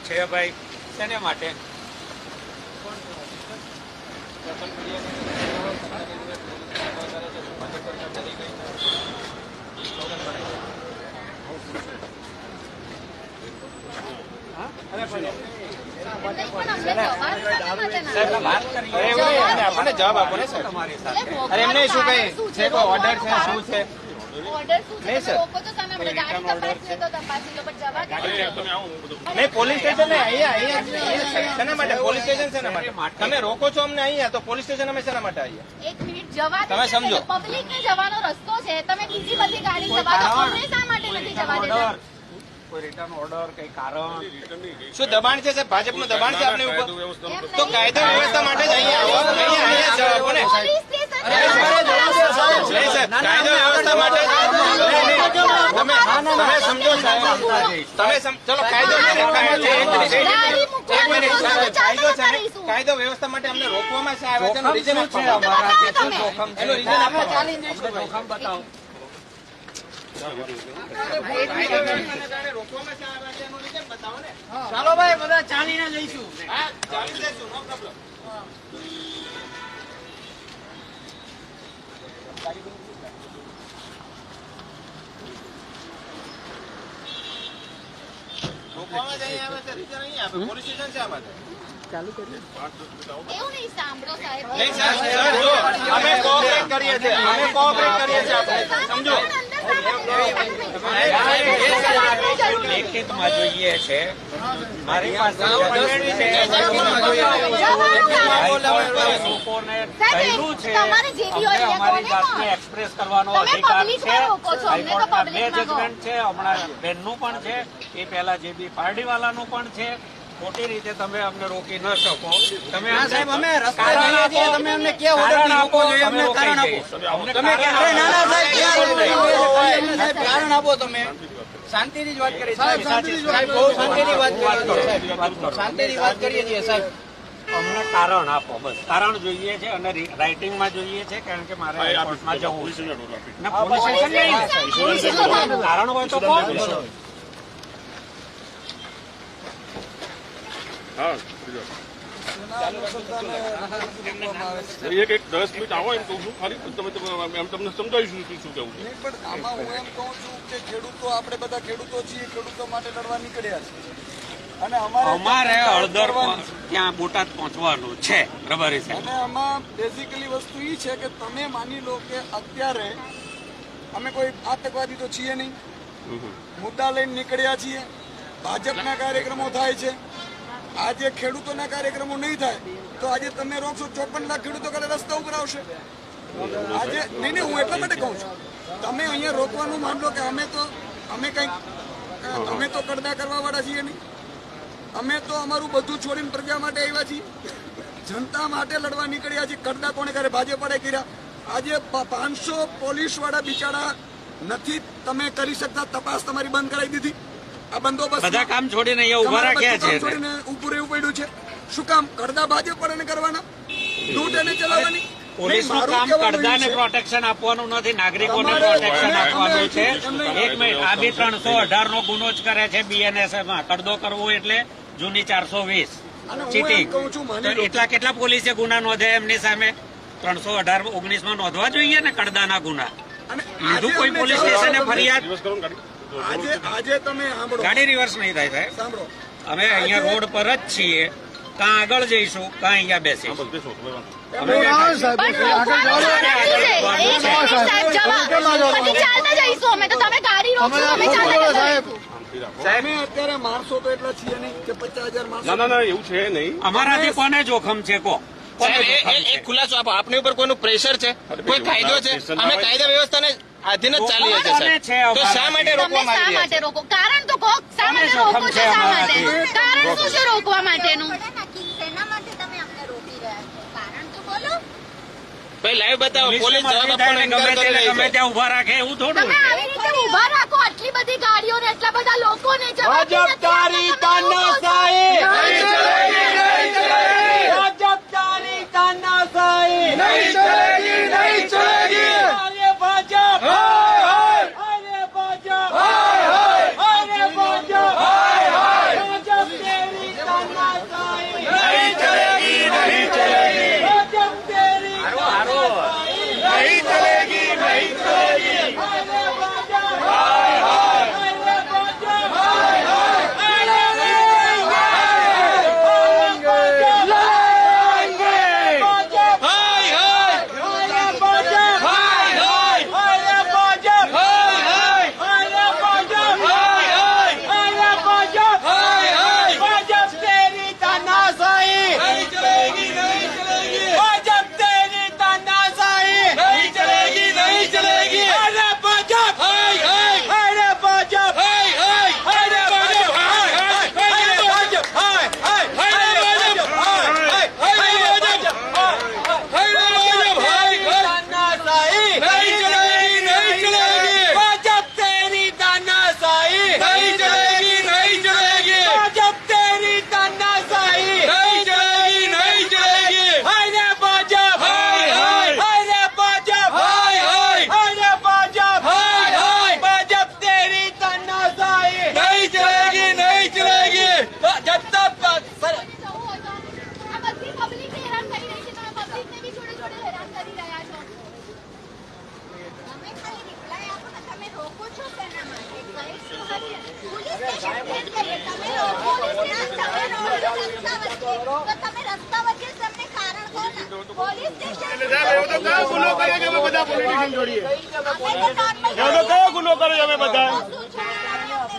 છે ભાઈ શેને માટે? આપણને જવાબ આપો ને સર તમારી સાથે. અરે એમને શું કઈ છે, કોઈ ઓર્ડર છે, શું છે? નહીં પોલીસ સ્ટેશન ને અહીંયા શેના માટે? પોલીસ સ્ટેશન શેના માટે? તમે રોકો છો અમને અહીંયા, તો પોલીસ સ્ટેશન અમે શેના માટે આવીએ? એક મિનિટ જવા દો. તમે સમજો, પબ્લિક ને જવાનો રસ્તો છે, તમે બીજી બધી ગાડી જવા દો. અમને શા માટે નથી જવા દેતા? કોઈ રિટર્ન ઓર્ડર, કઈ કારણ? શું દબાણ છે સાહેબ? ભાજપનું દબાણ છે આપની ઉપર? તો કાયદા વ્યવસ્થા માટે જ અહીંયા આવો, અહીંયા જવાબ આપો ને. પોલીસ સ્ટેશન નહીં સાહેબ, કાયદા વ્યવસ્થા માટે તમે સમજો સાહેબ, તમે ચલો કાયદો કાયદો વ્યવસ્થા માટે અમને રોકવામાં છે આવે છે, એનું રીઝન આપો. એનું રીઝન આપો. જોખમ બતાવો. ચાલો ભાઈ બધા ચાલીને જઈશું. હા ચાલી જઈશું, નો પ્રોબ્લેમ. રોકવામાં જ અહીંયા આવે છે, રીઝન અહીંયા આપે. પોલીસ સ્ટેશન છે આમાં એવું નહીં સાંભળો સાહેબ. નહીં સાહેબ, જો અમે કોઓપરેટ કરીએ છીએ, અમે કોઓપરેટ કરીએ છીએ, આપણે સમજો. લેખિતમાં જોઈએ છે, મારી પાસે લોકોને કહેલું છે અમારી જાતને એક્સપ્રેસ કરવાનો અધિકાર છે. હાઈકોર્ટના 2 જજમેન્ટ છે, હમણાં બેનનું પણ છે, એ પહેલા જે બી પાર્ટીવાલાનું પણ છે. ખોટી રીતે તમે અમને રોકી ન શકો. તમે અમે રસ્તા જઈએ છીએ, તમે અમને ક્યાં ઓર્ડર આપો જોઈએ, અમને કારણ આપો. તમે કારણ આપો. તમે શાંતિથી જ વાત કરીએ સાહેબ, બહુ શાંતિની વાત કરીએ, શાંતિની વાત કરીએ છીએ સાહેબ. અમને કારણ આપો, બસ કારણ જોઈએ છે અને રાઇટિંગમાં જોઈએ છે, કારણ કે મારે કોર્ટમાં જવું છે. પોલીસ સ્ટેશન નહીં, કારણ હોય તો કોણ? હા એક 10 મિનિટ આવો એમ કહું છું, ખાલી તમે એમ તમને સમજાવીશું શું કેવું છે. પણ આમાં હું એમ કહું છું કે ખેડૂતો, આપણે બધા ખેડૂતો છીએ, ખેડૂતો માટે લડવા નીકળ્યા છે અને અમારે હળદર ત્યાં બોટાદ પહોંચવાનું છે, રબારી સાહેબ. અને આમાં બેઝિકલી વસ્તુ એ છે કે તમે માની લો કે અત્યારે અમે કોઈ આતંકવાદી તો છીએ નહીં, મુદ્દા લઈને નીકળ્યા છીએ, ભાજપના કાર્યક્રમો થાય છે. આજે ખેડૂતોના કાર્યક્રમો નહીં થાય તો આજે તમે રોકશો, 54 લાખ ખેડૂતો કાલે રસ્તા ઉપર આવશે. આજે નહીં, હું એટલા માટે કહું છું, તમે અહીંયા રોકવાનું માન લો કે અમે તો કડદા કરવા વાળા છીએ નહીં. અમે તો અમારું બધું છોડીને પ્રજા માટે આવ્યા છીએ, જનતા માટે લડવા નીકળ્યા છીએ. કડદા કોને કરે? ભાજપે કર્યા. આજે 500 પોલીસ વાળા બિચારા નથી તમે કરી શકતા, તપાસ તમારી બંધ કરાવી દીધી. આ બંદોબસ્ત બધા કામ છોડીને અહીંયા ઉભા રાખ્યા છે, છોડીને ઉભું રહેવું પડ્યું છે. શું કામ? કડદા ભાજપ પર કરવાના, લૂંટ એને ચલાવવાની. પોલીસનું કામ કડદાને પ્રોટેક્શન આપવાનું નથી, નાગરિકોને પ્રોટેક્શન આપવાનું છે. એક મિનિટ, આ બી 318 નો ગુનો જ કરે છે BNSમાં. કડદો કરવો એટલે જૂની 420 ચીટિંગ. એટલા કેટલા પોલીસે ગુના નોંધ્યા એમની સામે? 318-19 નોંધવા જોઈએ ને કડદાના ગુના. લીધું કોઈ પોલીસ સ્ટેશને ફરિયાદ? આજે તમે ગાડી રિવર્સ નહીં થાય સાહેબ. સાંભળો, અમે અહીંયા રોડ પર જ છીએ, કાં આગળ જઈશું કાં અહીંયા બેસીશું. અત્યારે મારશો તો એટલા છીએ નહીં કે 50,000 મારશો. ના એવું છે નહીં. અમારાથી કોને જોખમ છે? કો એક ખુલાસો આપો, આપની ઉપર કોઈનું પ્રેશર છે, કોઈ કાયદો છે? અમે કાયદા વ્યવસ્થાને આધીન જ ચાલીએ છીએ. તો શા માટે રોકવામાં આવી રહ્યા છે? રોકો, કારણ તો કહો. શા માટે રોકો છો? શા માટે? કારણ શું છે રોકવા માટેનું? શેના માટે તમે અમને રોકી રહ્યા છો? કારણ તો બોલો. ભાઈ લાઈવ બતાવો. પોલીસ જવાબ આપવાનો ઇનકાર કરી રહી ગમે છે. ત્યાં ઉભા રાખે એવું થોડું. તમે આવી રીતે ઉભા રાખો, આટલી બધી ગાડીઓ ને એટલા બધા લોકોને ભાજપ તારી તાનાશાહી નહીં ચલેગી, નહીં ચલેગી. ભાજપ તારી તાનાશાહી નહીં ચલેગી, નહીં ચલેગી. અરે ભાજપ, હાય હાય. અરે ભાજપ, હાય હાય. અરે ભાજપ, હાય હાય. ભાજપ તેરી કયો ગુનો કરે કે અમે બધા પોલિટિશિયન જોડીએ? એવો તો કયો ગુનો કરે અમે બધા?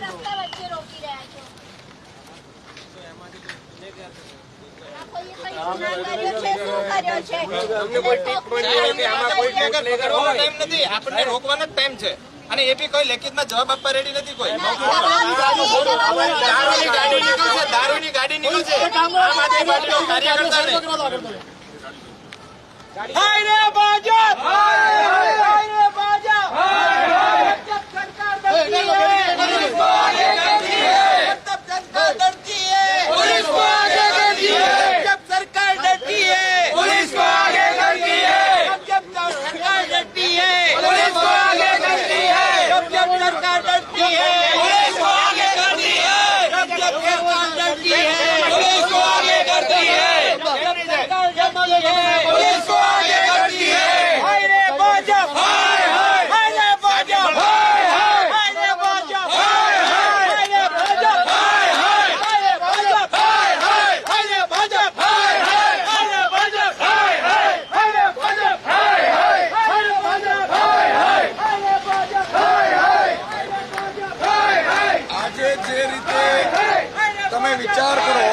રસ્તા વચ્ચે રોકી રહ્યા છો. કોઈએ કઈ ગુના કર્યો છે, શું કર્યો છે? ટાઈમ નથી, આપણને રોકવાનો જ ટાઈમ છે. અને એ બી કોઈ લેખિતમાં જવાબ આપવા રેડી નથી. કોઈ દારૂની ગાડી નીકળી છે, દારૂની ગાડી નીકળી છે. આમ આદમી પાર્ટીનો કાર્યકર્તા ને હાય રે ભાજપ, હાય રે ભાજપ, ભાજપ સરકાર ડરતી है, पुलिस को आगे करती है, जब सरकार डरती है, पुलिस को आगे करती है, जब सरकार डरती है, पुलिस को आगे करती है, जब सरकार डरती है, पुलिस को आगे करती है, जब सरकार डरती है, पुलिस को आगे करती है, जब सरकार डरती है, पुलिस को आगे करती है, जब सरकार डरती है, पुलिस को आगे करती है। हाय रे भाजप, हाय हाय, हाय रे भाजप, हाय हाय, हाय रे भाजप, हाय हाय, हाय रे भाजप, हाय हाय, हाय रे भाजप, हाय हाय, हाय रे भाजप, हाय हाय, हाय रे भाजप, हाय हाय, हाय रे भाजप, हाय हाय, हाय रे भाजप, हाय हाय, हाय रे भाजप, हाय हाय, हाय हाय। આજે જે રીતે તમે વિચાર કરો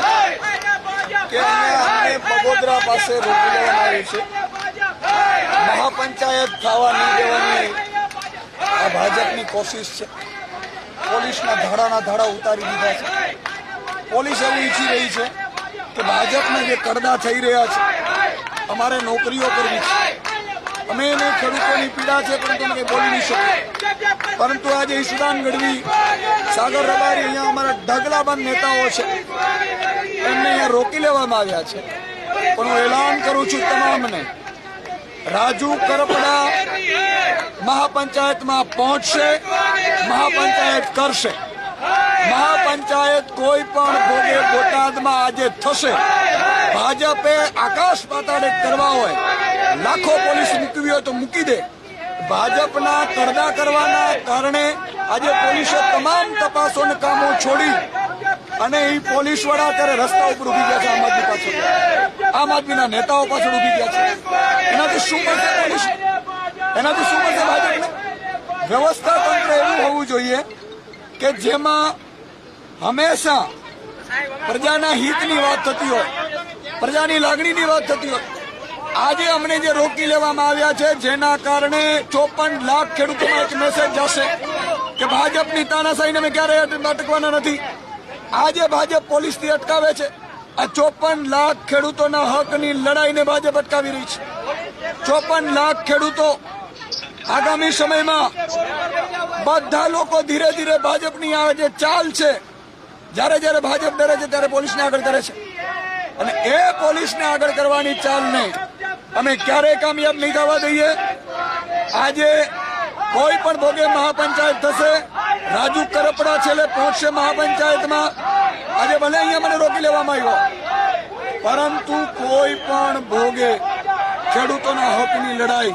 કે અમને બગોદરા પાસે રોકી લેવામાં આવ્યું છે, મહાપંચાયત થવા નહીં દેવાની આ ભાજપની કોશિશ છે. પોલીસના ધાડાના ધાડા ઉતારી દીધા છે. પોલીસ એવું ઈચ્છી રહી છે કે ભાજપના જે કડદા થઈ રહ્યા છે, અમારે નોકરીઓ કરવી છે. અમે એને ખેડૂતોની પીડા છે, પરંતુ અમે કંઈ બોલી નહીં શકીએ. પરંતુ આજે ઈશુદાન ગઢવી, સાગર રબારી, અહીંયા અમારા ઢગલાબંધ નેતાઓ છે, એમને અહીંયા રોકી લેવામાં આવ્યા છે. પણ હું એલાન કરું છું તમામને, રાજુ કરપડા મહાપંચાયતમાં પહોંચશે, મહાપંચાયત કરશે. મહાપંચાયત કોઈ પણ ભોગે બોટાદમાં આજે થશે. ભાજપે આકાશ પાતાળે કરવા હોય, લાખો પોલીસ મૂકવી હોય તો મૂકી દે. ભાજપના કરદા કરવાના કારણે આજે પોલીસે તમામ તપાસો અને કામો છોડી અને એ પોલીસ વાળા અત્યારે રસ્તા ઉપર ઉભી ગયા છે. આમ આદમી પાછળ, આમ આદમીના નેતાઓ પાછળ ઉભી ગયા છે. એનાથી શું મળશે પોલીસ? એનાથી શું મળશે ભાજપને? વ્યવસ્થા તંત્ર એવું હોવું જોઈએ કે જેમાં હંમેશા પ્રજાના હિતની વાત થતી હોય, પ્રજાની લાગણીની વાત થતી હોય. આજે અમને જે રોકી લેવામાં આવ્યા છે, જેના કારણે 54 લાખ ખેડૂતોમાં એક મેસેજ જશે કે ભાજપની તાનાશાહીને અમે ક્યારેય અટકવાના નથી. આજે ભાજપ પોલીસથી અટકાવે છે. આ 54 લાખ ખેડૂતોના હકની લડાઈને ભાજપ અટકાવી રહી છે. 54 લાખ ખેડૂતો આગામી સમયમાં બધા લોકો ધીરે ધીરે ભાજપની આ જે ચાલ છે, જ્યારે જ્યારે ભાજપ ડરે છે ત્યારે પોલીસને આગળ કરે છે. અને એ પોલીસને આગળ કરવાની ચાલને અમે ક્યારેય કામયાબ નહીં થવા દઈએ. આજે કોઈ પણ ભોગે મહાપંચાયત થશે. રાજુ કરપડા છેલ્લે પહોંચશે મહાપંચાયતમાં. આજે ભલે અહીંયા મને રોકી લેવામાં આવ્યો, પરંતુ કોઈ પણ ભોગે ખેડૂતોના હકની લડાઈ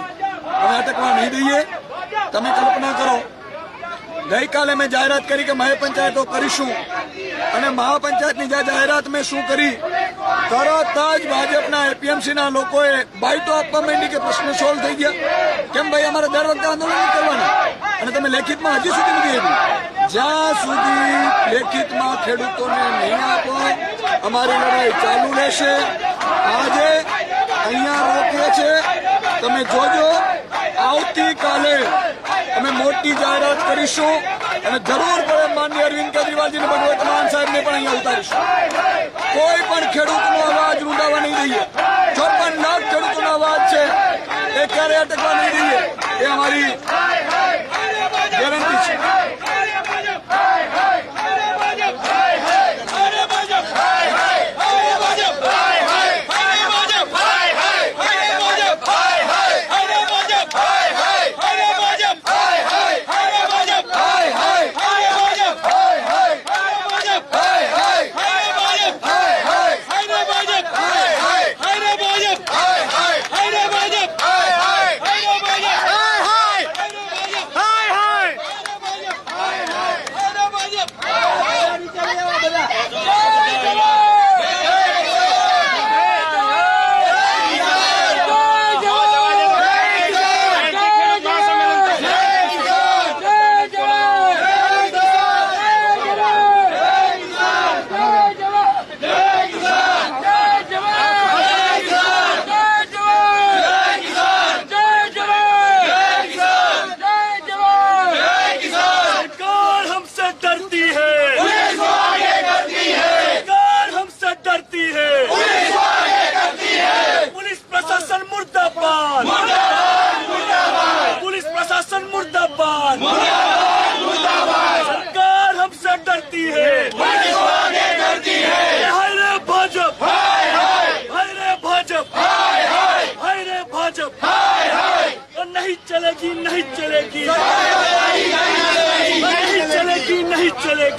અમે અટકવા નહીં દઈએ. તમે કલ્પના કરો, ગઈકાલે મેં જાહેરાત કરી કે મહાપંચાયતો કરીશું, અને મહાપંચાયતની જાહેરાત મેં શું કરી, તરત જ ભાજપના એપીએમસીના લોકોએ બાઈટો આપવા માંડી કે પ્રશ્ન સોલ્વ થઈ ગયા. કેમ ભાઈ, અમારે દર વખતે આંદોલન નહીં કરવાના? અને તમે લેખિતમાં હજી સુધી નથી આપ્યું. જ્યાં સુધી લેખિતમાં ખેડૂતોને નહીં આપો, અમારી લડાઈ ચાલુ રહેશે. આજે અહીંયા રોકીએ છે, તમે જોજો. આવતીકાલે અમે મોટી જાહેરાત કરીશું અને જરૂર પડે માનનીય અરવિંદ કેજરીવાલજીને ભગવત માન સાહેબને પણ અહીંયા ઉતારીશું. કોઈ પણ ખેડૂતનો અવાજ રૂંધાવા નહીં દઈએ. 54 લાખ ખેડૂતોનો અવાજ છે, એ ક્યારે અટકવા નહીં દઈએ. એ અમારી ગેરંટી છે. भाजप तो नहीं चलेगी, नहीं चलेगी, नहीं चलेगी, नहीं चलेगी, नहीं चलेगी,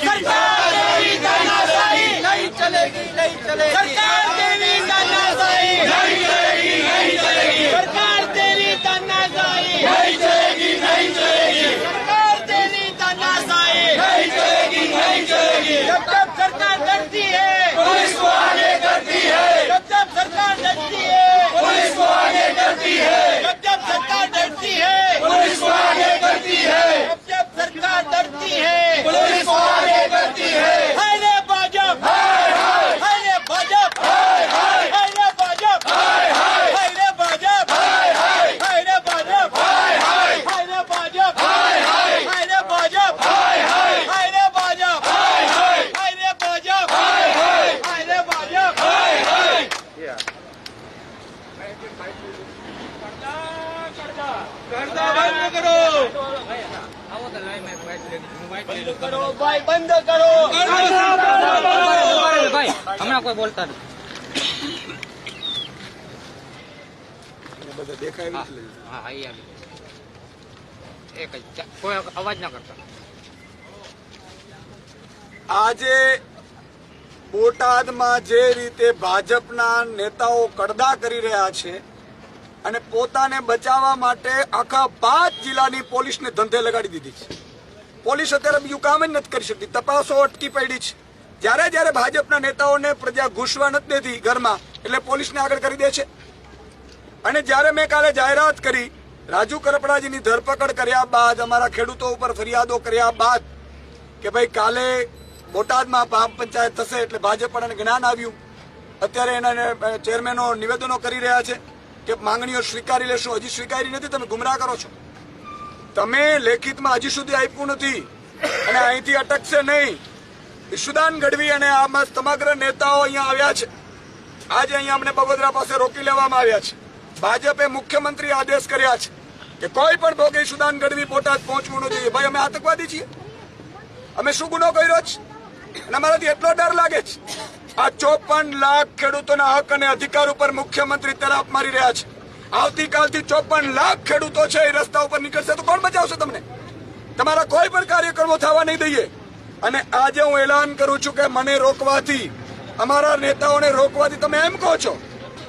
नहीं चलेगी, सरकार तेरी तानाशाही नहीं चलेगी, नहीं चलेगी, सरकार तेरी तानाशाही नहीं चलेगी, नहीं चलेगी, सरकार तेरी तानाशाही नहीं चलेगी, नहीं चलेगी, जब जब सरकार डरती है पुलिस को आगे करती है, जब जब सरकार डरती है पुलिस को आगे करती है, जब जब सरकार डरती है पुलिस को आगे करती है, जब जब सरकार डरती है पुलिस को आगे करती है। हाय रे भाजप, हाय हाय, हाय रे भाजप, हाय हाय, हाय रे भाजप, हाय हाय, हाय रे भाजप, हाय हाय, हाय रे भाजप, हाय हाय, हाय रे भाजप, हाय हाय, हाय रे भाजप, हाय हाय, हाय रे भाजप, हाय हाय, हाय रे भाजप, हाय हाय, हाय रे भाजप, हाय हाय। करता बंद करो, बंद करो भाई, बंद करो, ભાઈ હમણાં કોઈ બોલતા નથી. બધા દેખાય હા હા એ આવી ગયું. એક જ કોઈ અવાજ ના કરતા. આજે બોટાદમાં જે રીતે ભાજપના નેતાઓ કડદા કરી રહ્યા છે અને પોતાને બચાવવા માટે આખા 5 જિલ્લાની પોલીસને ધંધે લગાડી દીધી છે. પોલીસ અત્યારે બીજું કામ જ નથી કરી શકતી, તપાસો અટકી પડી છે. જ્યારે જ્યારે ભાજપના નેતાઓને પ્રજા ઘૂસવા નથી દેતી ઘરમાં એટલે પોલીસને આગળ કરી દે છે. અને જ્યારે મેં કાલે જાહેરાત કરી રાજુ કરપડાજીની ધરપકડ કર્યા બાદ, અમારા ખેડૂતો ઉપર ફરિયાદો કર્યા બાદ કે ભાઈ કાલે બોટાદમાં ગ્રામ પંચાયત થશે એટલે ભાજપ પણ જ્ઞાન આવ્યું. અત્યારે એના ચેરમેનો નિવેદનો કરી રહ્યા છે કે માંગણીઓ સ્વીકારી લેશું. હજી સ્વીકારી નથી, તમે ગુમરાહ કરો છો. તમે લેખિતમાં હજી સુધી આપ્યું નથી અને અહીંથી અટકશે નહીં. ઈશુદાન ગઢવી અને આમાં સમગ્ર નેતાઓ અહીંયા આવ્યા છે. આજે અહીંયા અમને બગોદરા પાસે રોકી લેવામાં આવ્યા છે. ભાજપે મુખ્યમંત્રી આદેશ કર્યા છે કે કોઈ પણ ભોગે ઈશુદાન ગઢવી બોટાદ પહોંચવું ન જોઈએ. ભાઈ અમે આતંકવાદી છીએ? અમે શું ગુનો કર્યો છે? અને અમારાથી એટલો ડર લાગે છે. આ 54 લાખ ખેડૂતોના હક અને અધિકાર ઉપર મુખ્યમંત્રી તરાપ મારી રહ્યા છે. આવતીકાલથી 54 લાખ ખેડૂતો છે એ રસ્તા ઉપર નીકળશે તો કોણ બચાવશે તમને? તમારા કોઈ પણ કાર્યક્રમો થવા નહીં દઈએ. અને આજે હું એલાન કરું છું કે મને રોકવાથી, અમારા નેતાઓને રોકવાથી તમે એમ કહો છો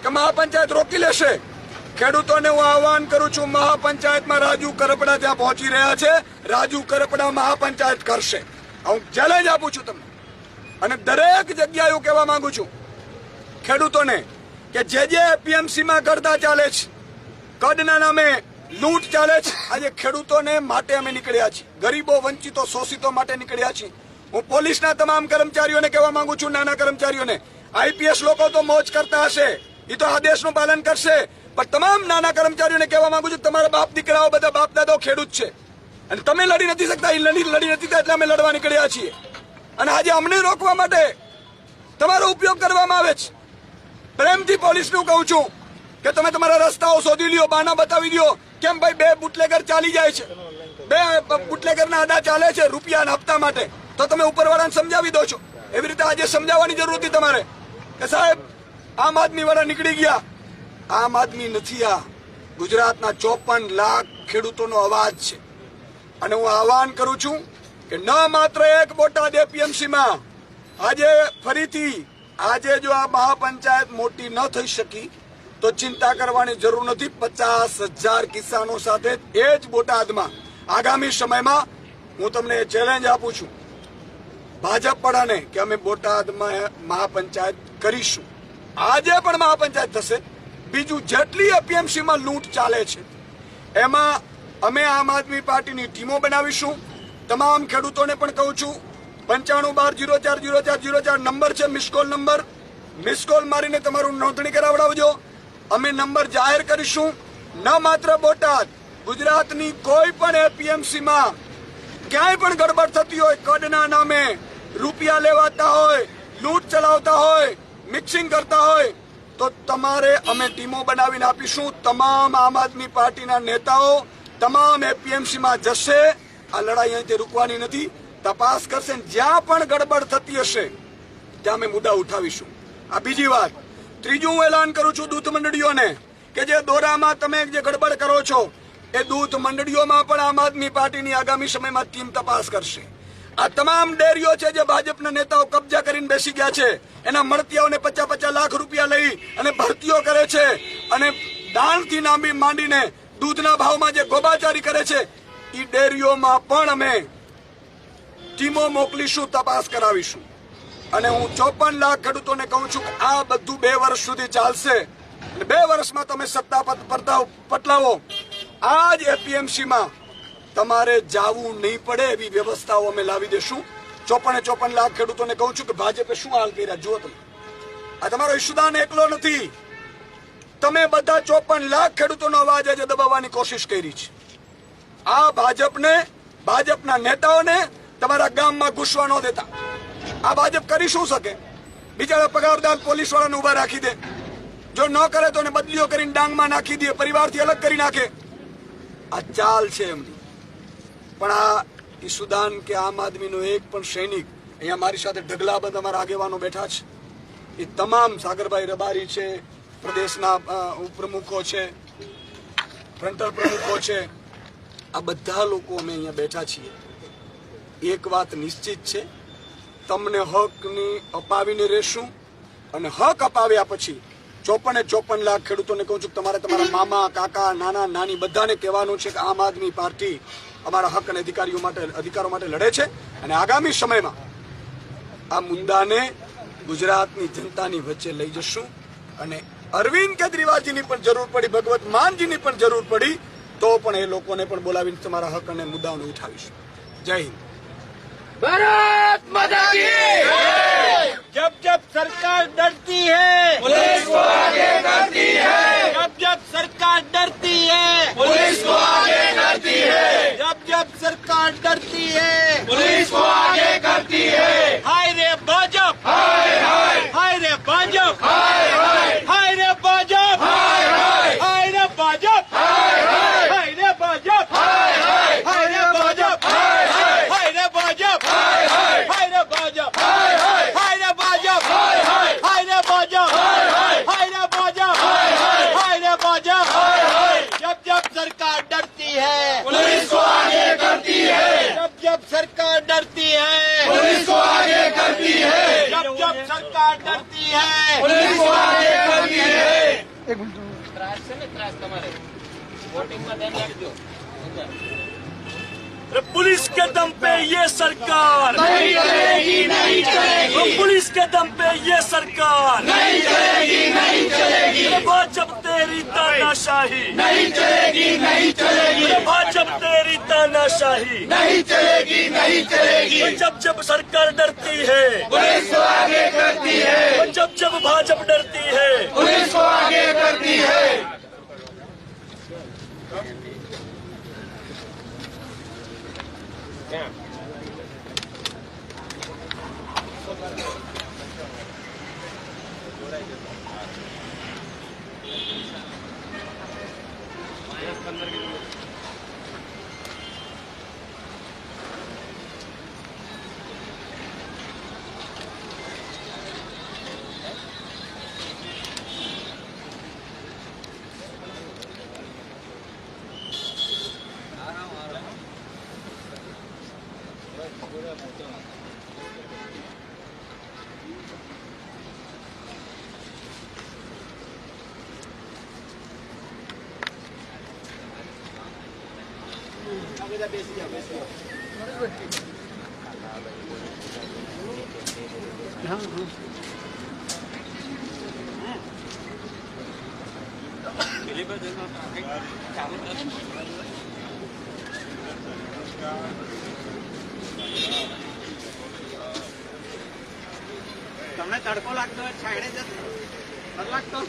કે મહાપંચાયત રોકી લેશે. ખેડૂતોને હું આહવાન કરું છું, મહાપંચાયતમાં રાજુ કરપડા ત્યાં પહોંચી રહ્યા છે. રાજુ કરપડા મહાપંચાયત કરશે. હું ચેલેન્જ આપું છું તમને. અને દરેક જગ્યાએ હું કહેવા માંગુ છું ખેડૂતોને કે જે એપીએમસીમાં ગરદા ચાલે છે, કદના નામે લૂંટ ચાલે છે, આજે ખેડૂતોને માટે અમે નીકળ્યા છીએ. ગરીબો, વંચિતો, શોષિતો માટે નીકળ્યા છીએ. હું પોલીસના તમામ કર્મચારીઓને કહેવા માંગુ છું, નાના કર્મચારીઓને, આઈપીએસ લોકો તો મોજ કરતા હશે, એ તો આદેશનું પાલન કરશે, પણ તમામ નાના કર્મચારીઓને કહેવા માંગુ છું તમારા બાપ દીકરાઓ બધા બાપ દાદાઓ ખેડૂત છે અને તમે લડી નથી શકતા. એ લડી નથી શકતા એટલે અમે લડવા નીકળ્યા છીએ. અને આજે અમને રોકવા માટે તમારો ઉપયોગ કરવામાં આવે છે. પ્રેમથી પોલીસનું કહું છું કે તમે તમારા રસ્તાઓ શોધી લ્યો, બાના બતાવી દો. કેમ ભાઈ 2 બુટલેગર ચાલી જાય છે, 2 બુટલેગરના આડા ચાલે છે રૂપિયાના હપ્તા માટે, તો તમે ઉપરવાળાને સમજાવી દો છો. એવી રીતે આજે સમજાવવાની જરૂર હતી તમારે કે સાહેબ આમ આદમી વાળા નીકળી ગયા. આમ આદમી નથી, આ ગુજરાતના 54 લાખ ખેડૂતોનો અવાજ છે. અને હું આહવાન કરું છું કે ન માત્ર એક બોટાદ એપીએમસીમાં આજે ફરીથી આજે જો આ મહાપંચાયત મોટી ન થઈ શકી તો ચિંતા કરવાની જરૂર નથી. 50,000 કિસાનો સાથે એ જ બોટાદમાં આગામી સમયમાં હું તમને ચેલેન્જ આપું છું ભાજપ પડાને કે અમે બોટાદમાં મહાપંચાયત કરીશું. આજે પણ મહાપંચાયત થશે. બીજું જેટલી એપીએમસીમાં લૂંટ ચાલે છે એમાં અમે આમ આદમી પાર્ટીની ટીમો બનાવીશું. તમામ ખેડૂતોને પણ કહું છું 9512040404 નંબર છે, મિસકોલ નંબર. મિસકોલ મારીને તમારું નોંધણી કરાવડાવજો. અમે નંબર જાહેર કરીશું. ન માત્ર બોટાદ, ગુજરાતની કોઈ પણ એપીએમસીમાં ક્યાંય પણ ગડબડ થતી હોય, કદના નામે રૂપિયા લેવાતા હોય, લૂંટ ચલાવતા હોય, મિક્સિંગ કરતા હોય, તો તમારે અમે ટીમો બનાવીને આપીશું. તમામ આમ આદમી પાર્ટીના નેતાઓ તમામ એપીએમસીમાં જશે. આ લડાઈ અહીંથી રૂકવાની નથી. તપાસ કરશે. જ્યાં પણ ગડબડ થતી હશે ત્યાં અમે મુદ્દા ઉઠાવીશું. આ બીજી વાત. ત્રીજું હું એલાન કરું છું દૂધ મંડળીઓને કે જે દોરામાં તમે જે ગડબડ કરો છો એ દૂધ મંડળીઓમાં પણ આમ આદમી પાર્ટીની આગામી સમયમાં ટીમ તપાસ કરશે. આ તમામ ડેરીઓ છે જે ભાજપના નેતાઓ કબજા કરીને બેસી ગયા છે, એના મળતિયાઓને 50-50 લાખ રૂપિયા લઈ અને ભરતીઓ કરે છે અને દાણથી નામી માંડીને દૂધના ભાવમાં જે ગોબાચારી કરે છે એ ડેરીઓમાં પણ અમે ટીમો મોકલીશું, તપાસ કરાવીશું. અને હું 54 લાખ ખેડૂતોને કહું છું કે આ બધું 2 વર્ષ સુધી ચાલશે. 2 વર્ષમાં તમે સત્તા પટલાવો. આ જ એપીએમસીમાં તમારે જાવું નહીં પડે એવી વ્યવસ્થાઓ અમે લાવી દેશું. 54 લાખ ખેડૂતોને કહું છું કે ભાજપે શું હાલ કર્યા જુઓ તમે. આ તમારો ઈશુદાન એકલો નથી, તમે બધા 54 લાખ ખેડૂતોનો અવાજ આજે દબાવવાની કોશિશ કરી છે. આ ભાજપના નેતાઓને તમારા ગામમાં ઘૂસવા ન દેતા. આ ભાજપ કરી શું શકે? બિચારા પગારદાર પોલીસ વાળાને ઉભા રાખી દે, જો ન કરે તો એને બદલીઓ કરીને ડાંગમાં નાખી દે, પરિવારથી અલગ કરી નાખે. આ ચાલ છે એમની. પણ આ ઈશુદાન કે આમ આદમીનો એક પણ સૈનિક અહીંયા મારી સાથે ઢગલાબંધ અમારા આગેવાનો બેઠા છે, એ તમામ સાગરભાઈ રબારી છે, પ્રદેશના પ્રમુખો છે, ફ્રન્ટલ પ્રમુખો છે, આ બધા લોકો અમે અહીંયા બેઠા છીએ. એક વાત નિશ્ચિત છે, તમને હકની અપાવીને રહેશું અને હક અપાવ્યા પછી 54 લાખ ખેડૂતોને કહું છું કે તમારે તમારા મામા, કાકા, નાના, નાની બધાને કહેવાનું છે કે આમ આદમી પાર્ટી અમારા હક અને અધિકારો માટે લડે છે અને આગામી સમયમાં આ મુદ્દાને ગુજરાતની જનતાની વચ્ચે લઈ જશું. અને અરવિંદ કેજરીવાલજીની પણ જરૂર પડી, ભગવત માનજીની પણ જરૂર પડી તો પણ એ લોકોને પણ બોલાવીને તમારા હક અને મુદ્દાઓને ઉઠાવીશું. જય હિન્દ. भारत माता की जब जब सरकार डरती है पुलिस को आगे करती है, जब जब सरकार डरती है पुलिस को आगे करती है, जब जब सरकार डरती है पुलिस को आगे करती है. हाय रे भाजप, हाय हाय, हाय रे भाजप, हाय हाय, हाय रे भाजप, हाय हाय, हाय रे भाजप, हाय हाय, हाय रे भाजप, हाय हाय, हाय रे भाजप, हाय हाय, हाय रे भाजप, हाय हाय, हाय रे भाजप, हाय हाय, हाय रे भाजप, हाय हाय, हाय रे भाजप, हाय हाय, हाय रे भाजप, हाय हाय, हाय रे भाजप, हाय हाय. जब जब सरकार डरती है पुलिस को आगे करती है, जब जब सरकार डरती है पुलिस को आगे करती है, जब जब सरकार डरती है पुलिस को आगे करती है. ત્રાસ છે ને, ત્રાસ તમારે વોટિંગમાં ધ્યાન રાખજો. पुलिस के दम पे ये सरकार नहीं चलेगी, नहीं चलेगी. पुलिस के दम पे ये सरकार नहीं चलेगी, नहीं चलेगी. भाजप तेरी तानाशाही नहीं चलेगी, नहीं चलेगी. भाजप तेरी तानाशाही नहीं चलेगी, नहीं चलेगी. जब जब सरकार डरती है पुलिस को आगे करती है, जब जब भाजप डरती है पुलिस को आगे करती है. તમને તડકો લાગતો હોય છાંયડે જતો નથી લાગતો?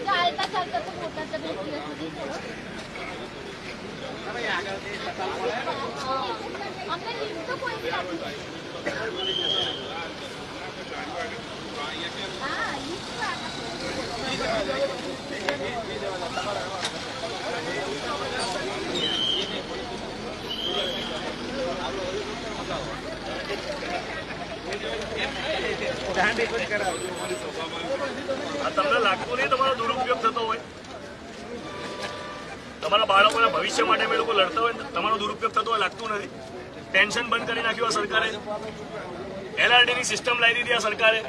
ચાલતા ચાલતા તો મોટા તો બેસી આગળથી ટકાલ મળે. અમને લીધું તો કોઈ બી આપી. હા, તમને લાગતું નહીં તમારા બાળકોના ભવિષ્ય માટે અમે લોકો લડતા હોય તમારો દુરુપયોગ થતો હોય લાગતું નથી. પેન્શન બંધ કરી નાખ્યું આ સરકારે, LRD ની સિસ્ટમ લાવી દીધી આ સરકારે.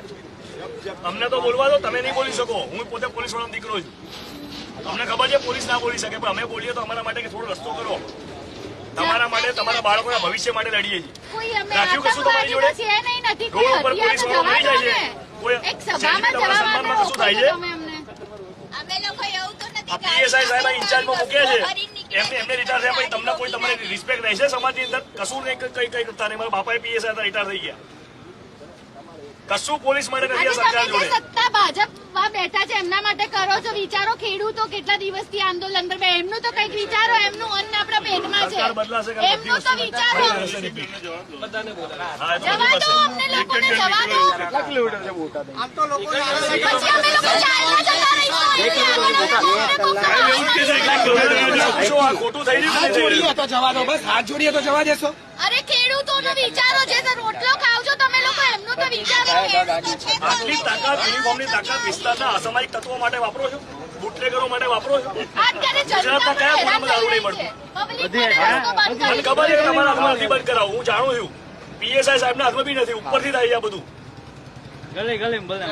અમને તો બોલવા દો, તમે નહીં બોલી શકો. હું પોતે પોલીસ વાળાનો દીકરો છું, અમને ખબર છે પોલીસ ના બોલી શકે, પણ અમે બોલીએ તો અમારા માટે થોડો રસ્તો કરો. તમારા માટે, તમારા બાળકોના ભવિષ્ય માટે લડીએ છીએ. રાખ્યું કશું તમારી જોડે? રોડ ઉપર પોલીસ વાળો મરી જાય છે, કોઈ તમારા સન્માનમાં કશું થાય છે? PSI સાહેબ ઇન્ચાર્જમાં મૂક્યા છે, એમને રિટાયર થયા પછી તમને કોઈ તમારી રિસ્પેક્ટ રહેશે સમાજની અંદર? કશું નહીં, કઈ કરતા નહીં. મારા બાપાએ PSI હતા, રિટાયર થઈ ગયા. કશું પોલીસ માટે નથી આ સરકાર જોડે. સત્તા ભાજપમાં બેઠા છે એમના માટે કરો છો. વિચારો ખેડૂતો કેટલા દિવસથી આંદોલન પર, એમનું તો કઈક વિચારો. એમનું અન્ન આપણા પેટમાં છે, એમનું તો વિચારો. જવા દો અમને, લોકોને જવા દો. આમ તો લોકો પછી અમે લોકો ચાલવા જતા રહીશું. ખોટું થઈ ગયું. હાથ જોડીએ તો જવા દો, બસ હાથ જોડીએ તો જવા દેશો. અરે ખેડૂતોનો વિચારો છે, રોટલો ખાવ છો તમે લોકો, એમનું તો વિચારો. આટલી તાકાત, યુનિફોર્મની તાકાત વિસ્તારના અસામાજિક તત્વો માટે વાપરો છો, બુટલેગરો માટે વાપરો છો. ગુજરાતના કયા ખૂણામાં દારૂ નહીં મળતું? મને ખબર છે કે તમારા હાથમાં નથી બંધ કરાવું, હું જાણું છું. PSI સાહેબના હાથમાં બી નથી, ઉપરથી થાય આ બધું.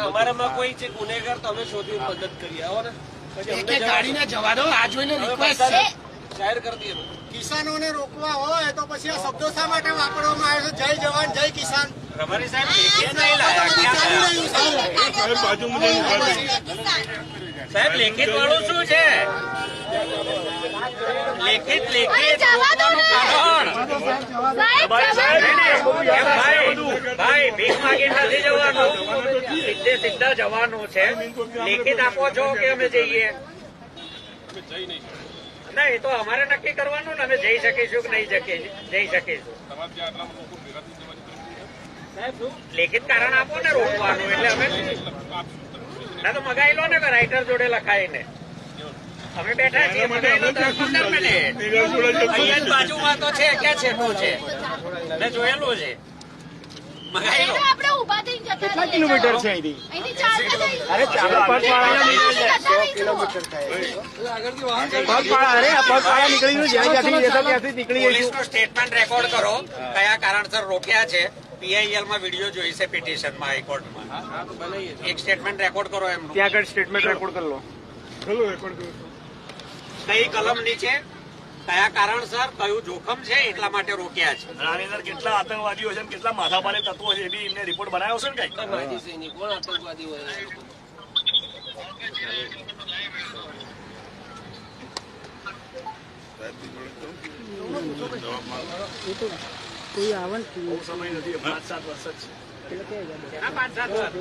અમારામાં કોઈ છે ગુનેગાર, તમે શોધી મદદ કરી આવો ને. એક ગાડીને જવા દો. આ જોઈને રિક્વેસ્ટ છે, જાહેર કરી દઈએ. કિસાનોને રોકવા હોય તો પછી આ શબ્દો શા માટે વાપરવામાં આવે છે? જય જવાન જય કિસાન. રબારી સાહેબ લેખિત નહીં લાયા. સાહેબ લેખિત વાળું શું છે? લેખિત રોકવાનું કારણ. ભાઈ ભીખ માગી નથી જવાનું, સીધા જવાનું છે. લેખિત આપો છો કે અમે જઈએ? ના, એ તો અમારે નક્કી કરવાનું ને, અમે જઈ શકીશું કે નહીં જઈ શકીશું. લેખિત કારણ આપો ને રોકવાનું, એટલે અમે ના તો મગાઈ લો ને રાઇટર જોડે લખાઈને. અમે બેઠા છીએ, મગાઈ લો 15 મિનિટ. અહીંયા જ બાજુમાં તો છે, ક્યાં છેટું છે, મેં જોયેલું છે. મગાઈ લો. આપણે ઉભા થઈને જતા કેટલા કિલોમીટર છે અહીંથી? અહીંથી ચાલતા જઈશું. અરે પગપાળા નીકળી જ્યાં ત્યાંથી નીકળી જઈશું. પોલીસનો સ્ટેટમેન્ટ રેકોર્ડ કરો, કયા કારણસર રોક્યા છે. PIL માં વિડીયો જોઈ છે પિટિશનમાં હાઈકોર્ટમાં. એક સ્ટેટમેન્ટ રેકોર્ડ કરો એમનું. ત્યાં આગળ સ્ટેટમેન્ટ રેકોર્ડ કરી લો. કઈ કલમ નીચે, કયા કારણસર, કયું જોખમ છે, એટલા માટે રોક્યા છે. આની અંદર કેટલા આતંકવાદીઓ છે, કેટલા માથાભારે તત્વો છે, એ બી એમને રિપોર્ટ બનાવ્યો છે ને કઈ? માહિતી છે નહીં, કોણ આતંકવાદી હોય? કોઈ આવે બહુ સમય નથી, 5-7 વર્ષ જ છે. 5-7 વર્ષ.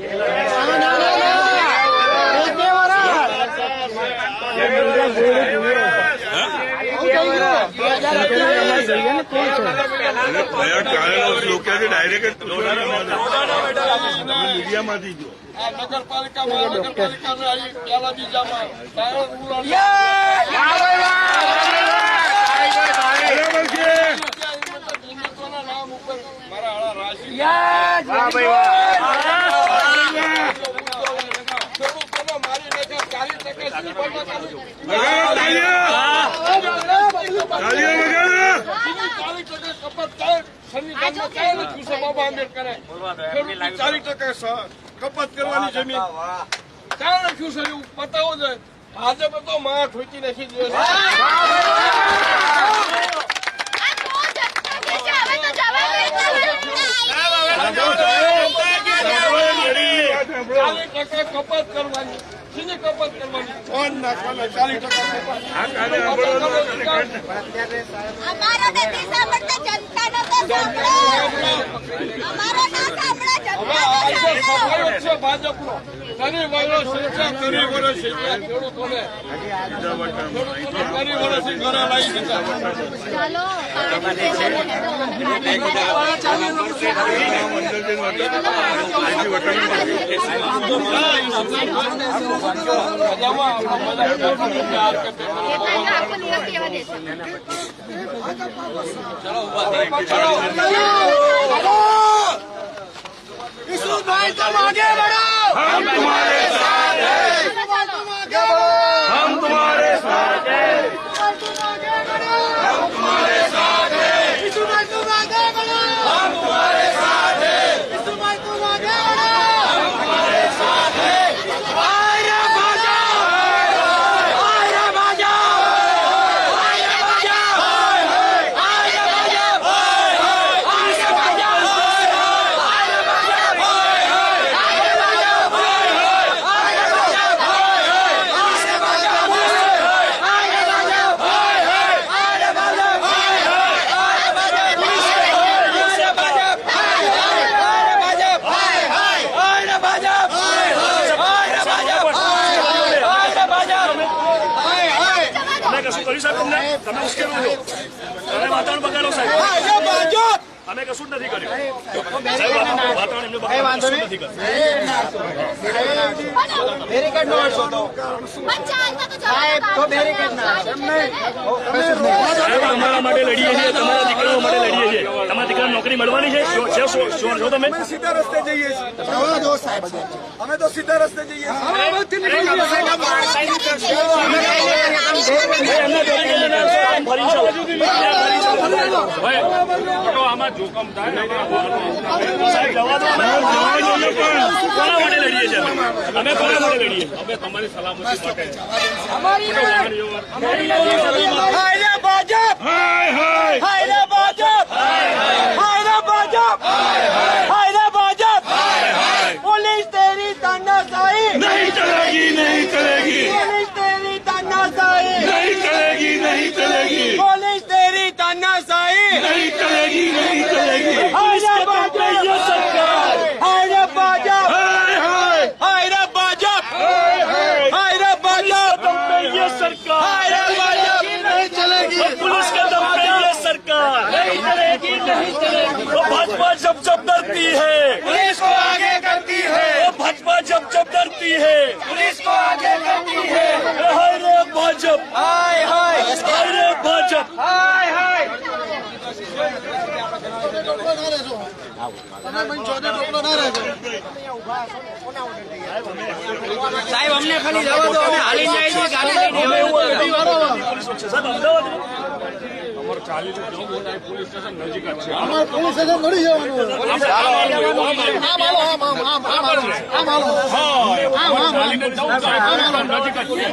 મીડિયામાંથી જો નગરપાલિકા નામ ઉપર મારા ખેડૂતોને મારી નાખ્યા 40% કપાત થાય. સંવિધાનમાં કયા લખ્યું છે બાબા આંબેડકરે? ખેડૂતની 40% કપાત કરવાની જમીન ક્યાં લખ્યું છે? એવું બતાવો છે. ભાજપે તો માં ઠોકી નાખી દે. કપાત કરવાની, શીની કપાત કરવાની? ફોન નાખવાના 40% કપાત. અમારો નથી સાંભળતા, જનતાનો તો સાંભળો. અમારો ના સાંભળો, જનતાનો સાંભળો. છે ભાજપનો કરી વર્ષ ખેડૂતોને કરી વર્ષથી ઘરે લાવી દીધા. ચાલો भाई तुम आगे बढ़ो, हम तुम्हारे साथ हैं, हम तुम्हारे साथ हैं। કશું કર્યું સાહેબ તમને? તમે ઉશ્કેરો છો, તમે વાતાવરણ બગાડો સાહેબ. અમે કશું જ નથી કર્યું સાહેબ. વાતાવરણ એમને બગાડો, કશું નથી કર્યું. બેરિકેડ નો અડશો તો સાહેબ તો બેરિકેડ ના સાહેબ અમારા માટે લડીએ છીએ, તમારા દીકરાઓ માટે લડીએ છીએ. તમારા દીકરા નોકરી મળવાની છે છો તમે? અમે સીધા રસ્તે જઈએ છીએ. અમે તો સીધા રસ્તે જઈએ છીએ. આમાં જોખમ થાય સાહેબ જવા દો. કોના માટે લડીએ છીએ અમે? કોના માટે લડીએ? અમે તમારી સલામતી માટે હાય ભાજપ હાય ભાજપ હાય ભાજપ હાય ભાજપ पुलिस तेरी तानाशाही નહીં ચલેગી, નહીં ચલેગી, पुलिस तेरी तानाशाही નહીં ચલેગી, નહીં ચલેગી, पुलिस तेरी तानाशाही નહીં ચલેગી, નહીં ચલેગી. हाय भाजप हाय भाजप हाय भाजप हाय भाजप ये सरकार हाय भाजप नहीं चलेगी पुलिस के दम पे ये सरकार नहीं चलेगी नहीं चलेगी वो भाजपा जब जब डरती है, पुलिस को आगे करती है वो भाजपा जब जब डरती है. पुलिस को आगे करती है हाय रे भाजप, हाय हाय हाय रे भाजप. हाय हाय સાહેબ અમને ખાલી જવા દો, અમે હાલી જાય છે ગાડી લઈને પોલીસ છે સાહેબ અમદાવાદ. અમારે ચાલીને જવું હોય તો પોલીસ સ્ટેશન નજીક જ છે. ચાલીને જવું તો નજીક જ છે.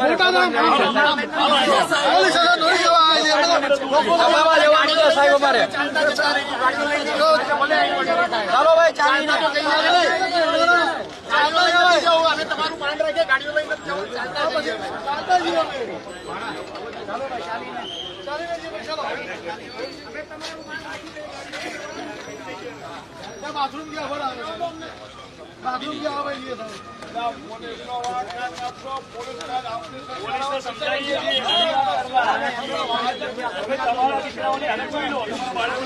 સાહેબ અમારે ચાલો ભાઈ ચાલી ના તમારું માંડ રાખીએ, ગાડીઓ લઈને જવું ચાલતા જઈએ. બાથરૂમ ક્યાં ભરાવે? બાથરૂમ ક્યાં આવે? પોલીસને સમજાવીએ છીએ. તમે તમારા દીકરાઓને હાલે જોઈ લો. તમારા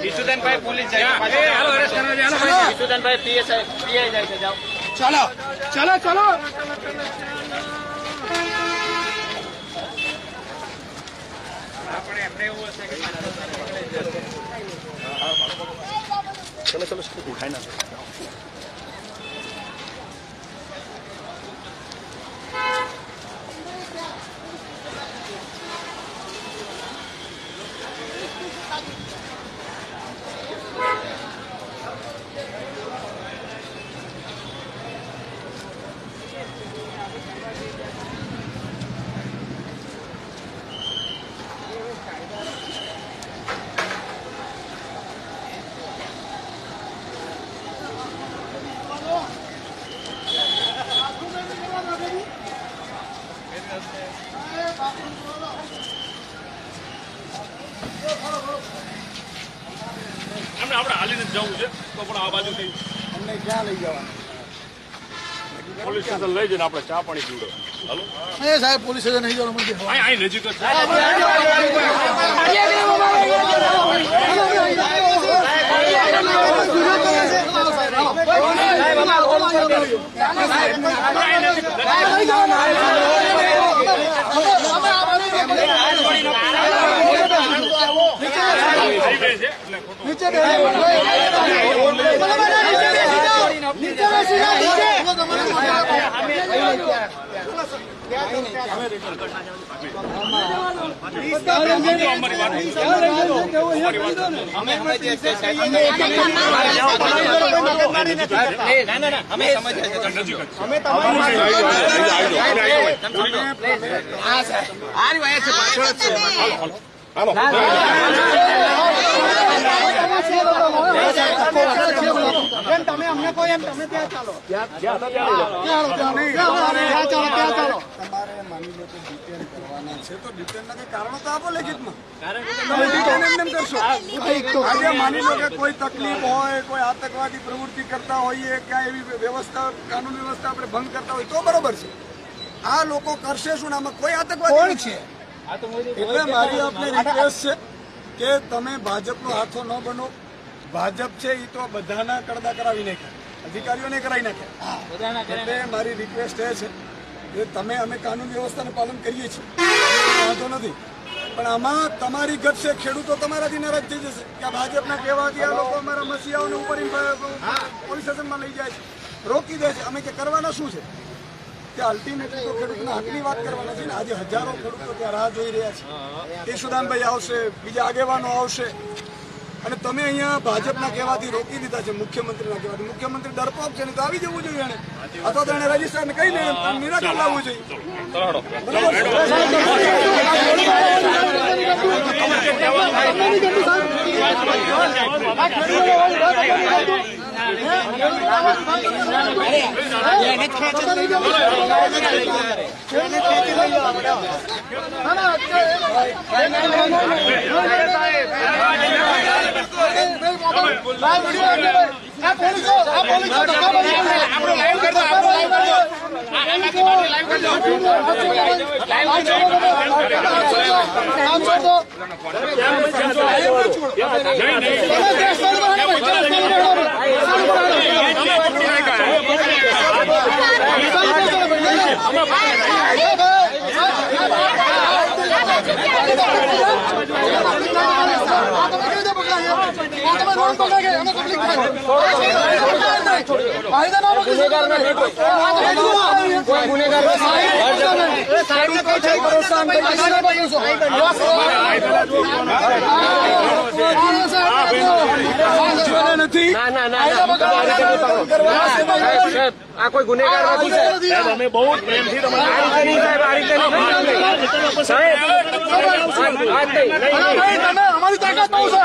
ઈશુદાનભાઈ પોલીસ જાય, ઈશુદાનભાઈ પીઆઈ જાય છે. જાઓ ચલો ચલો ચલો એમને આપણે હાલીને જ જવું છે તો પણ આ બાજુથી અમને ક્યાં લઈ જવાના? પોલીસ સ્ટેશન લઈ જઈને આપણે ચા પાણી પીવડો. હાલો સાહેબ પોલીસ સ્ટેશન નહીં જવાનું મને અહીં નજીક જ છે. હાઈવે છે એટલે પાછળ જ છે. તમારે માની લો કે ડિટેન કરવાના છે તો ડિટેનના કઈ કારણો તો આપો લેખિતમાં. તમે ડિટેન એમ કરશો. આજે માની લો કે કોઈ તકલીફ હોય, કોઈ આતંકવાદી પ્રવૃત્તિ કરતા હોઈએ, ક્યાં એવી વ્યવસ્થા કાનૂન વ્યવસ્થા આપણે ભંગ કરતા હોય તો બરોબર છે. આ લોકો કરશે શું? આમાં કોઈ આતંકવાદી છે. એટલે મારી આપને રિક્વેસ્ટ છે કે તમે ભાજપનો હાથો ન બનો. ભાજપ છે એ તો બધાના કડદા કરાવી નાખ્યા, અધિકારીઓને કરાવી નાખ્યા. એટલે મારી રિક્વેસ્ટ એ છે કે તમે અમે કાનૂન વ્યવસ્થાનું પાલન કરીએ છીએ, વાંધો નથી, પણ આમાં તમારી ગત છે. ખેડૂતો તમારાથી નારાજ થઈ જશે કે ભાજપના કહેવાથી આ લોકો અમારા મસીહાઓને ઉપર પોલીસ સ્ટેશનમાં લઈ જાય છે, રોકી દે છે. અમે કે કરવાના શું છે? કે અલ્ટિમેટલી તો ખેડૂતના હકની વાત કરવાના છે ને. આજે હજારો ખેડૂતો ત્યાં રાહ જોઈ રહ્યા છે. ઈશુદાનભાઈ આવશે, બીજા આગેવાનો આવશે, અને તમે અહીંયા ભાજપના કહેવાથી રોકી દીધા છે. મુખ્યમંત્રીના કહેવાથી. મુખ્યમંત્રી ડરપોક છે ને તો આવી જવું જોઈએ એને, અથવા તો એને રજીસ્ટ્રારને કહી દે નિરાકરણ લાવવું જોઈએ. આ કોઈ ગુનેગાર નથી. અમે બહુ પ્રેમથી અમારી તાકાત બહુ છે.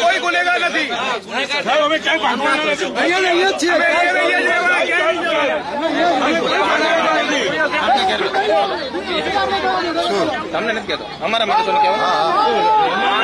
કોઈ ગુનેગાર નથી. અમે તમને નથી કહેતો, અમારા માટે તો કહેવાય.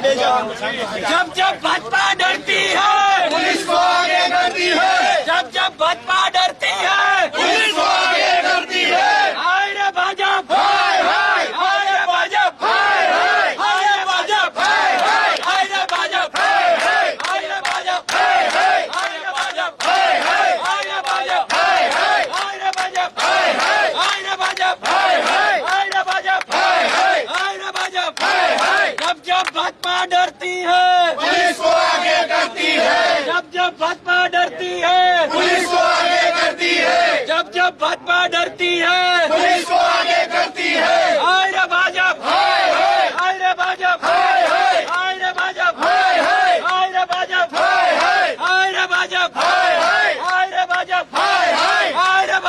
जब जब भाजपा डरती है पुलिस को आगे करती है. जब जब भाजपा डरती है पुलिस को आगे करती है. हाय रे भाजप, हाय हाय, हाय रे भाजप, हाय हाय, हाय रे भाजप, हाय हाय, हाय रे भाजप, हाय हाय, हाय रे भाजप, हाय हाय, हाय रे भाजप, हाय हाय, हाय रे भाजप, हाय हाय, हाय रे भाजप, हाय हाय, हाय रे भाजप, हाय हाय, हाय रे भाजप, हाय हाय, हाय रे भाजप, हाय हाय. जब जब भाजपा डरती है पुलिस को आगे करती है. जब जब भाजपा डरती है पुलिस को आगे करती है. जब जब भाजपा डरती है पुलिस को आगे करती है. हाय रे भाजप, हाय हाय, हाय रे भाजप, हाय हाय, हाय रे भाजप, हाय हाय, हाय रे भाजप, हाय हाय, हाय रे भाजप, हाय हाय, हाय रे भाजप, हाय हाय, हाय रे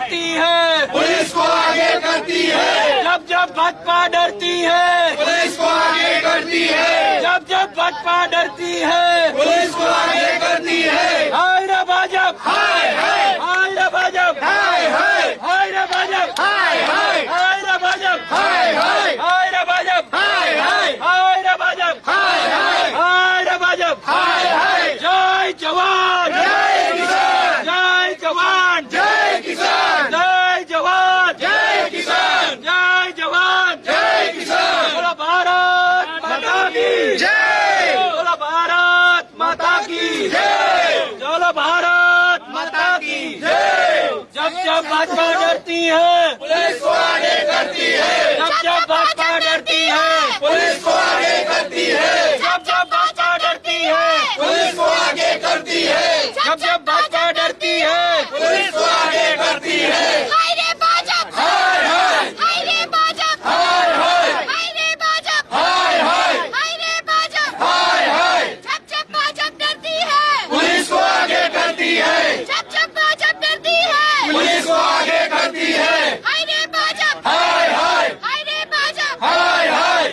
डरती है पुलिस को आगे करती है, जब जब भाजपा डरती है पुलिस को आगे करती है, जब जब भाजपा डरती है पुलिस को आगे करती है। हाय रे भाजप, हाय हाय, हाय रे भाजप, हाय हाय, हाय रे भाजप, हाय हाय, हाय रे भाजप, हाय हाय, हाय रे भाजप, हाय हाय, हाय रे भाजप, हाय हाय, हाय रे भाजप, हाय हाय। जय जवान, जय किसान, जय जवान, जय किसान, जय जवान, जय किसान, जय जवान, जय किसान। बोलो भारत माता की जय, बोलो भारत माता की जय, बोलो भारत माता की जय। जब जब भाजपा डरती है पुलिस को आगे करती है, जब जब भाजपा डरती है पुलिस को आगे करती है, जब जब भाजपा डरती है पुलिस को आगे करती है, जब जब भाजपा डरती है पुलिस को आगे करती है। हाय रे भाजप, हाय हाय, हाय रे भाजप, हाय हाय, हाय रे भाजप, हाय हाय, हाय रे भाजप, हाय हाय। जब जब भाजप डरती है पुलिस को आगे करती है, जब जब भाजप डरती है पुलिस को आगे करती है। हाय रे भाजप, हाय हाय, हाय रे भाजप। हाय हाय।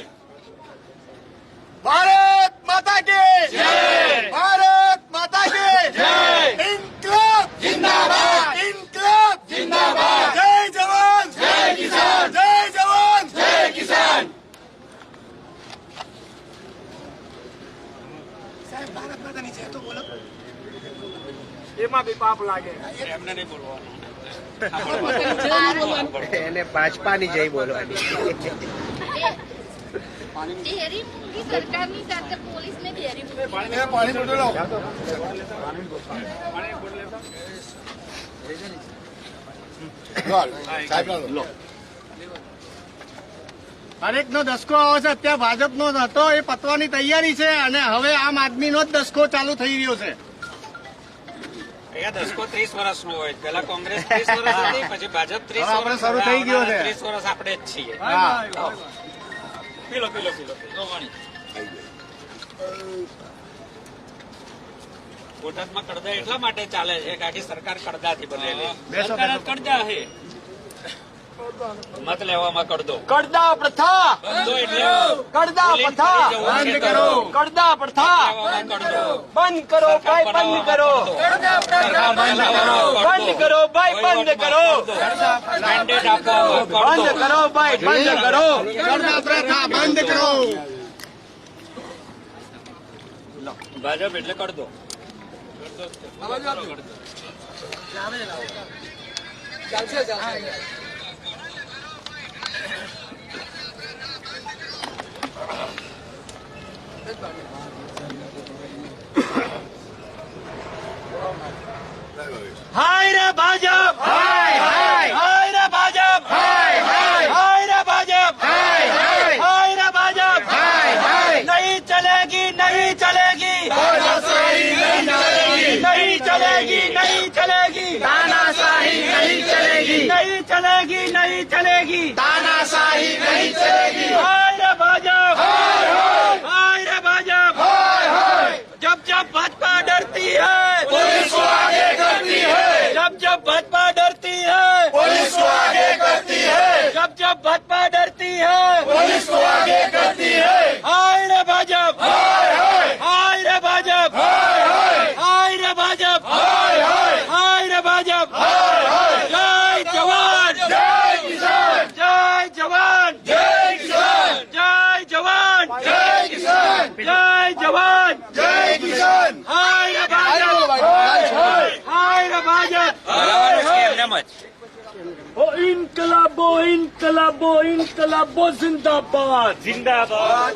भारत माता की जय, भारत माता की जय, इनकलाब जिंदाबाद, इनकलाब जिंदाबाद, जय जवान, जय किसान, जय जवान। जय किसान। એમાં બી પાપ લાગે. એને ભાજપાની જય બોલવાની. ડેરી મૂકી સરકારની સાથે પોલીસને ડેરી મૂકી. પાણી બોટલ લાવો. હરેક નો દસકો આવે છે. અત્યારે ભાજપ નો હતો એ પતવાની તૈયારી છે અને હવે આમ આદમી નો જ દસકો ચાલુ થઈ રહ્યો છે. અહીંયા દસકો 30 વર્ષનો હોય, પેલા કોંગ્રેસ 30 વર્ષ હતી, પછી ભાજપ 30 હવે આપણે વર્ષ, શરૂ થઈ ગયો છે. 30 વર્ષ આપણે જ છીએ. હા. પીલો પીલો પીલો બોટાદમાં કડદા એટલા માટે ચાલે છે કે આખી સરકાર કડદાથી બનેલી. સરકાર જ કડદા છે, મત લેવામાં કડદો. કડદા પ્રથા, કડદો એટલે કડદા પ્રથા બંધ કરો, કડદા પ્રથા લેવામાં કડદો. બંધ કરો ભાઈ, બંધ કરો, બંધ કરો ભાઈ, બંધ કરો, મેન્ડેટ આપવામાં બંધ કડદો. કરો ભાઈ, બંધ કરો. કરતા પ્રથા બંધ કરો. ભાજપ એટલે કડદો. હાય રે ભાજપ, હાય હાય, હાય રે ભાજપ, હાય હાય, હાય રે ભાજપ, હાય હાય, હાય રે ભાજપ, હાય હાય. નહીં ચલેગી, નહીં ચલેગી, નહીં ચલેગી, નહીં ચલેગી, તાનાશાહી નહીં ચલેગી, નહીં ચલેગી, નહીં ચલેગી, તાનાશાહી નહીં ચલેગી. હાય રે ભાજપ, હાય હાય, હાય રે ભાજપ, હાય હાય. जब जब भाजपा डरती है पुलिस को आगे करती है, जब जब भाजपा डरती है पुलिस को आगे करती है, जब जब भाजपा डरती है पुलिस को आगे करती है. हाय रे भाजप, हाय हाय, हाय रे भाजप, हाय हाय, हाय रे भाजप, हाय हाय, हाय रे भाजप, हाय हाय. जय जवान, जय किसान, जय जवान, जय किसान, जय जवान, जय किसान, जय जवान, जय किसान. हाय रे भाजप, हाय हाय, हाय रे भाजप, બરાબર છે, એમ જ. ઓ ઇન્કલાબો ઇન્કલાબો ઇન્કલાબો જિંદાબાદ જિંદાબાદ.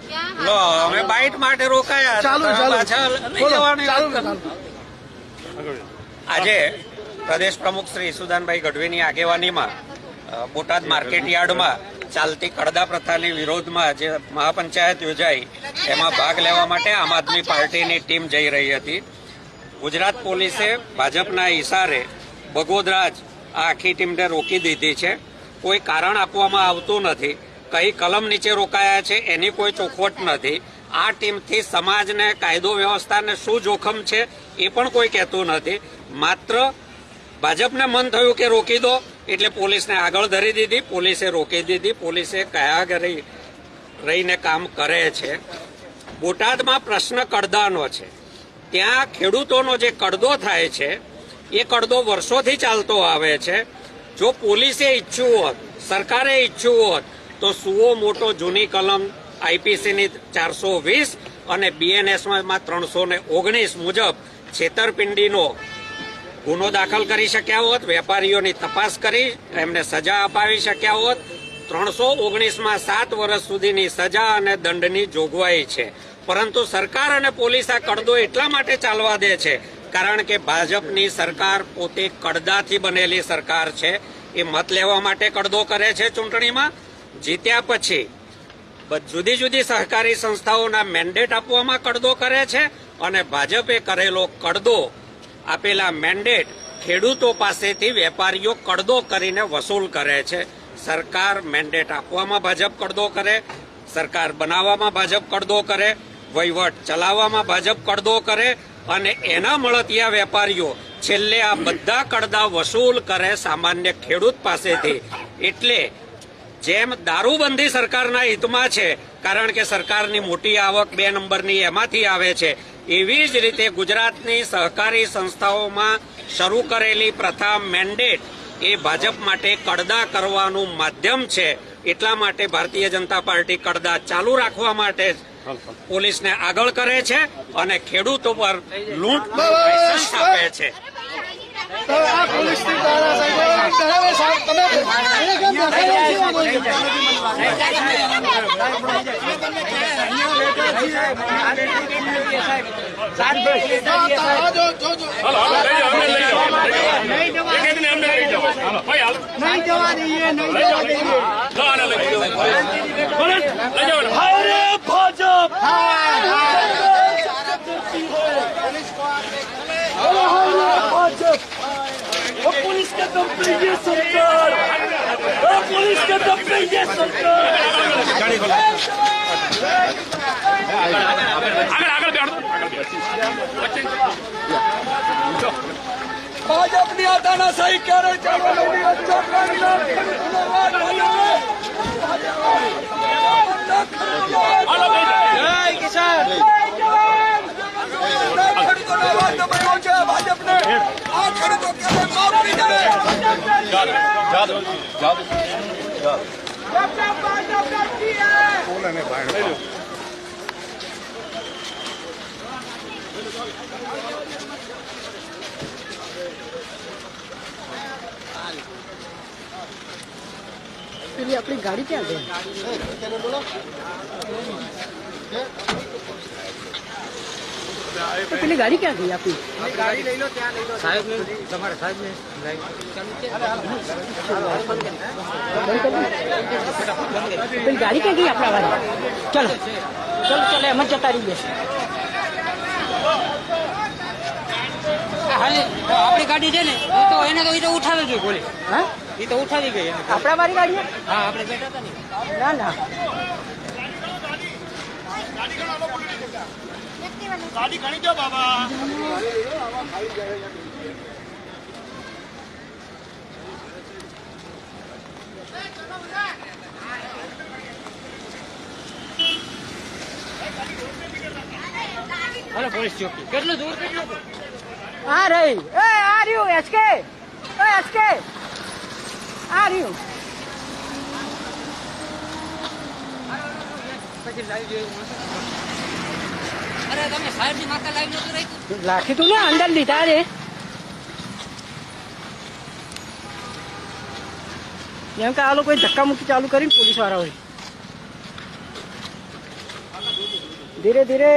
ક્યાં લો અમે બાઇટ માટે રોકાયા, ચાલુ, ચાલુ. પાછા લઈ જવાની વાત કરો. આજે પ્રદેશ પ્રમુખ શ્રી ઈસુદાનભાઈ ગઢવીની આગેવાનીમાં બોટાદ માર્કેટ યાર્ડમાં ચાલતી કડદા પ્રથાની વિરોધમાં જે મહાપંચાયત યોજાઈ એમાં ભાગ લેવા માટે આમ આદમી પાર્ટીની ટીમ જઈ રહી હતી. ગુજરાત પોલીસે ભાજપના ઇશારે બગોદરાજ આ આખી ટીમને રોકી દીધી છે. કોઈ કારણ આપવામાં આવતું નથી. કઈ કલમ નીચે રોકાયા છે એની કોઈ ચોખવટ નથી. આ ટીમથી સમાજને, કાયદો વ્યવસ્થાને શું જોખમ છે એ પણ કોઈ કહેતું નથી. માત્ર ભાજપને મન થયું કે રોકી દો એટલે પોલીસને આગળ ધરી દીધી, પોલીસે રોકી દીધી. પોલીસે કયા ઘરે રહીને કામ કરે છે. બોટાદમાં પ્રશ્ન કડદાનો છે. ત્યાં ખેડૂતોનો જે કડદો થાય છે એ કડદો વર્ષોથી ચાલતો આવે છે. જો પોલીસે ઈચ્છ્યું હોત, સરકારે ઈચ્છ્યું હોત તો સુઓ મોટો જૂની કલમ આઈપીસીની 420 અને બીએનએસમાં 319 મુજબ છેતરપિંડીનો ગુનો દાખલ કરી શક્યા હોત, વેપારીઓની તપાસ કરી એમને સજા અપાવી શક્યા હોત. 319માં 7 વર્ષ સુધીની સજા અને દંડની જોગવાઈ છે. પરંતુ સરકાર અને પોલીસ આ કડદો એટલા માટે ચાલવા દે છે કારણ કે ભાજપની સરકાર પોતે કડદાથી બનેલી સરકાર છે. એ મત લેવા માટે કડદો કરે છે. ચૂંટણીમાં જીત્યા પછી જુદી જુદી સહકારી સંસ્થાઓના મેન્ડેટ આપવામાં કડદો કરે છે અને ભાજપે કરેલો કડદો, આપેલા મેન્ડેટ ખેડૂતો પાસેથી વેપારીઓ કડદો કરીને વસૂલ કરે છે. સરકાર મેન્ડેટ આપવામાં ભાજપ કડદો કરે, સરકાર બનાવવામાં ભાજપ કડદો કરે, વહીવટ ચલાવવામાં ભાજપ કડદો કરે અને એના મળતિયા વેપારીઓ છેલ્લે આ બધા કડદા વસૂલ કરે સામાન્ય ખેડૂત પાસેથી. એટલે જેમ દારૂબંધી સરકારના હિતમાં છે કારણ કે સરકારની મોટી આવક 2 નંબરની એમાંથી આવે છે, એવી જ રીતે ગુજરાતની સહકારી સંસ્થાઓમાં શરૂ કરેલી પ્રથા મેન્ડેટ એ ભાજપ માટે કડદા કરવાનું માધ્યમ છે. એટલા માટે ભારતીય જનતા પાર્ટી કડદા ચાલુ રાખવા માટે પોલીસને આગળ કરે છે અને ખેડૂતો પર લૂંટનો લાયસન્સ આપે છે. पुलिस के दम पे ये सरकार, पुलिस के दम पे ये सरकार. भाजपની આ તાનાશાહી ક્યારે ચાલવાની? જય કિસાન. ખેડૂતોનો અવાજ દબાયો છે ભાજપને. આ ખેડૂતો ક્યારે માફ નહીં કરે. પેલી આપણી ગાડી ક્યાં ગઈ? પેલી ગાડી ક્યાં ગઈ આપણી? ગાડી લઈ લો, ત્યાં લઈ લો. સાહેબ ને તમારે સાહેબ ને પેલી ગાડી ક્યાં ગઈ આપણા વાળી? ચલો ચલો ચલો એમ જ જતા રહીએ. આપણી ગાડી છે ને એ તો એને તો ઉઠાવી જોઈએ બોલે. હા, એ તો ઉઠાવી ગઈ. આપણા મારી ગાડી? હા, આપણે બેઠા હતા ને. ના ના, ગાડી ઘણી જો બાબા. હાલો પોલીસ ચોકી. કેટલું દૂર કેટલું? આ રહી. એ આ રહ્યું એચકે. એ એચકે આ રહ્યું. પછી લાવી જોઈએ. અરે તમે સાહેબ ની માતા લાવી નતું રાખ્યું? રાખી તું ને અંદર લીધા રે. એમ કે આ લોકો ધક્કા મુક્કી ચાલુ કરીને પોલીસ વાળા હોય. ધીરે ધીરે.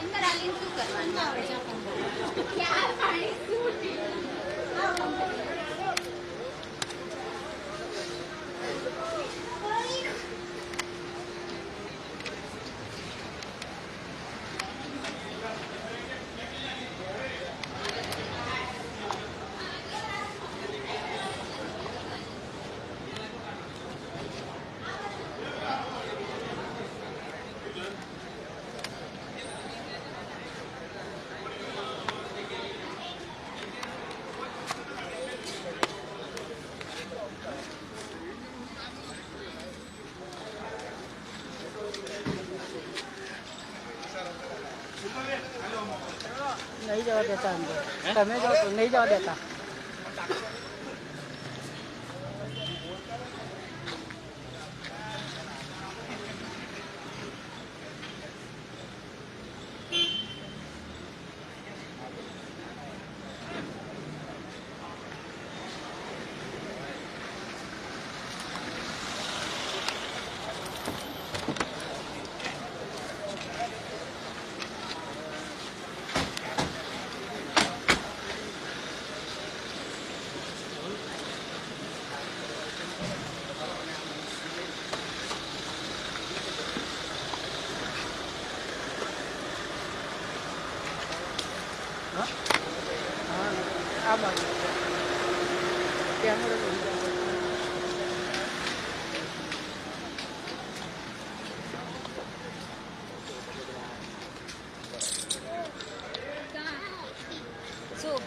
અંદર આવીને શું કરવાનું આપણે? ક્યાં પાણી શું પીવાનું? નહીં જવા દેતા અંદર. તમે જાઓ તો નહીં જવા દેતા. આ બાજુ કેમેરો લઈ જાઓ. શું?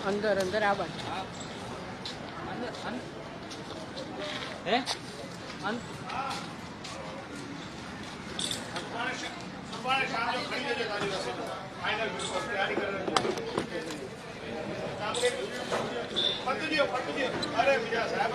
અંદર અંદર આ બાજુ. હે અરે બીજા સાહેબ